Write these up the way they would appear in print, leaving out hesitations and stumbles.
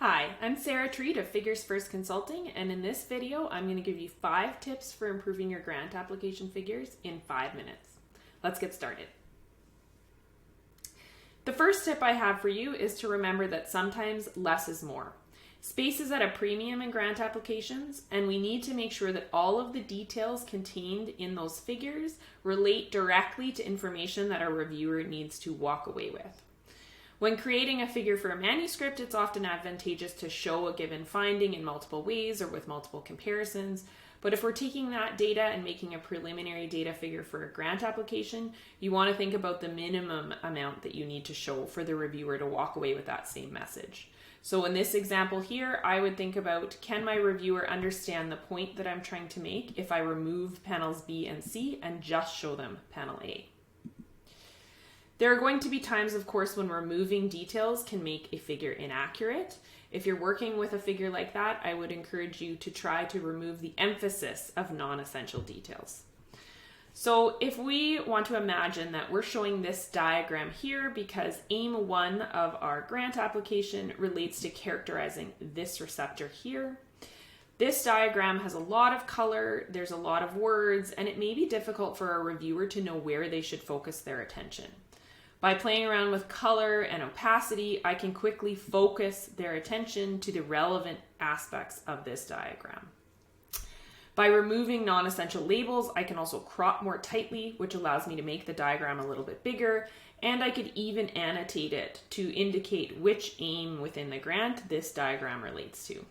Hi, I'm Sarah Treat of Figures First Consulting, and in this video, I'm going to give you 5 tips for improving your grant application figures in 5 minutes. Let's get started. The first tip I have for you is to remember that sometimes less is more. Space is at a premium in grant applications, and we need to make sure that all of the details contained in those figures relate directly to information that our reviewer needs to walk away with. When creating a figure for a manuscript, it's often advantageous to show a given finding in multiple ways or with multiple comparisons. But if we're taking that data and making a preliminary data figure for a grant application, you want to think about the minimum amount that you need to show for the reviewer to walk away with that same message. So in this example here, I would think about, can my reviewer understand the point that I'm trying to make if I remove panels B and C and just show them panel A? There are going to be times, of course, when removing details can make a figure inaccurate. If you're working with a figure like that, I would encourage you to try to remove the emphasis of non-essential details. So if we want to imagine that we're showing this diagram here because aim 1 of our grant application relates to characterizing this receptor here. This diagram has a lot of color, there's a lot of words, and it may be difficult for a reviewer to know where they should focus their attention. By playing around with color and opacity, I can quickly focus their attention to the relevant aspects of this diagram. By removing non-essential labels, I can also crop more tightly, which allows me to make the diagram a little bit bigger, and I could even annotate it to indicate which aim within the grant this diagram relates to.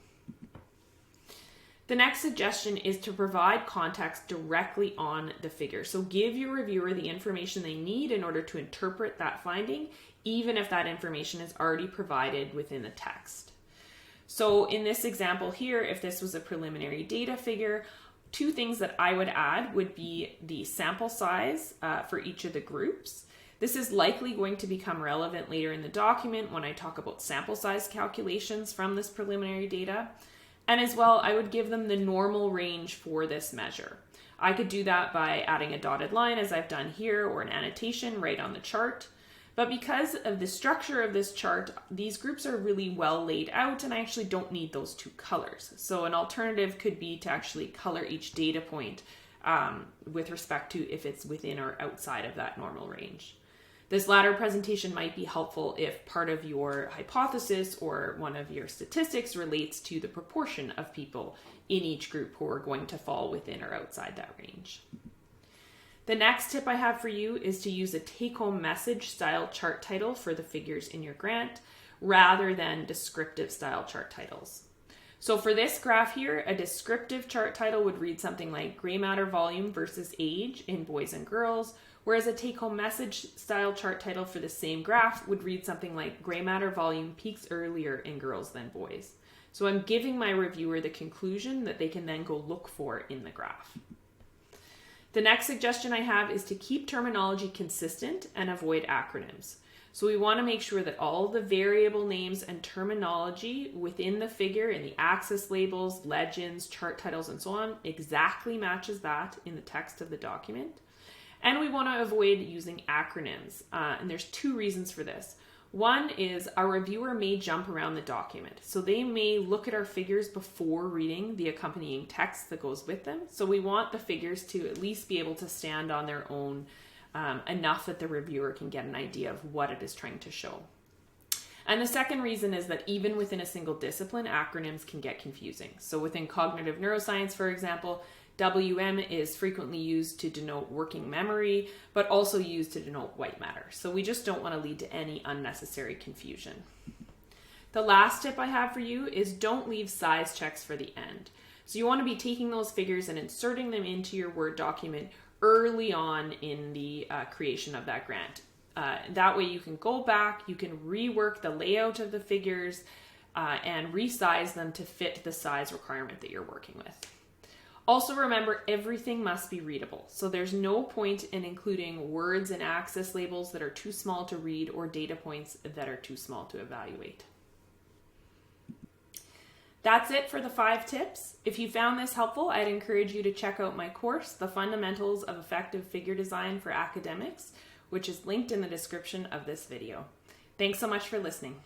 The next suggestion is to provide context directly on the figure. So give your reviewer the information they need in order to interpret that finding, even if that information is already provided within the text. So in this example here, if this was a preliminary data figure, 2 things that I would add would be the sample size for each of the groups. This is likely going to become relevant later in the document when I talk about sample size calculations from this preliminary data. And as well, I would give them the normal range for this measure. I could do that by adding a dotted line as I've done here, or an annotation right on the chart. But because of the structure of this chart, these groups are really well laid out and I actually don't need those 2 colors. So an alternative could be to actually color each data point with respect to if it's within or outside of that normal range. This latter presentation might be helpful if part of your hypothesis or one of your statistics relates to the proportion of people in each group who are going to fall within or outside that range. The next tip I have for you is to use a take-home message style chart title for the figures in your grant rather than descriptive style chart titles. So for this graph here, a descriptive chart title would read something like gray matter volume versus age in boys and girls, whereas a take-home message style chart title for the same graph would read something like gray matter volume peaks earlier in girls than boys. So I'm giving my reviewer the conclusion that they can then go look for in the graph. The next suggestion I have is to keep terminology consistent and avoid acronyms. So we want to make sure that all the variable names and terminology within the figure in the axis labels, legends, chart titles, and so on exactly matches that in the text of the document. And we want to avoid using acronyms. And there's 2 reasons for this. One is our reviewer may jump around the document. So they may look at our figures before reading the accompanying text that goes with them. So we want the figures to at least be able to stand on their own enough that the reviewer can get an idea of what it is trying to show. And the second reason is that even within a single discipline, acronyms can get confusing. So within cognitive neuroscience, for example, WM is frequently used to denote working memory, but also used to denote white matter. So we just don't want to lead to any unnecessary confusion. The last tip I have for you is don't leave size checks for the end. So you want to be taking those figures and inserting them into your Word document early on in the creation of that grant. That way you can go back, you can rework the layout of the figures and resize them to fit the size requirement that you're working with. Also remember, everything must be readable. So there's no point in including words and axis labels that are too small to read or data points that are too small to evaluate. That's it for the 5 tips. If you found this helpful, I'd encourage you to check out my course, The Fundamentals of Effective Figure Design for Academics, which is linked in the description of this video. Thanks so much for listening.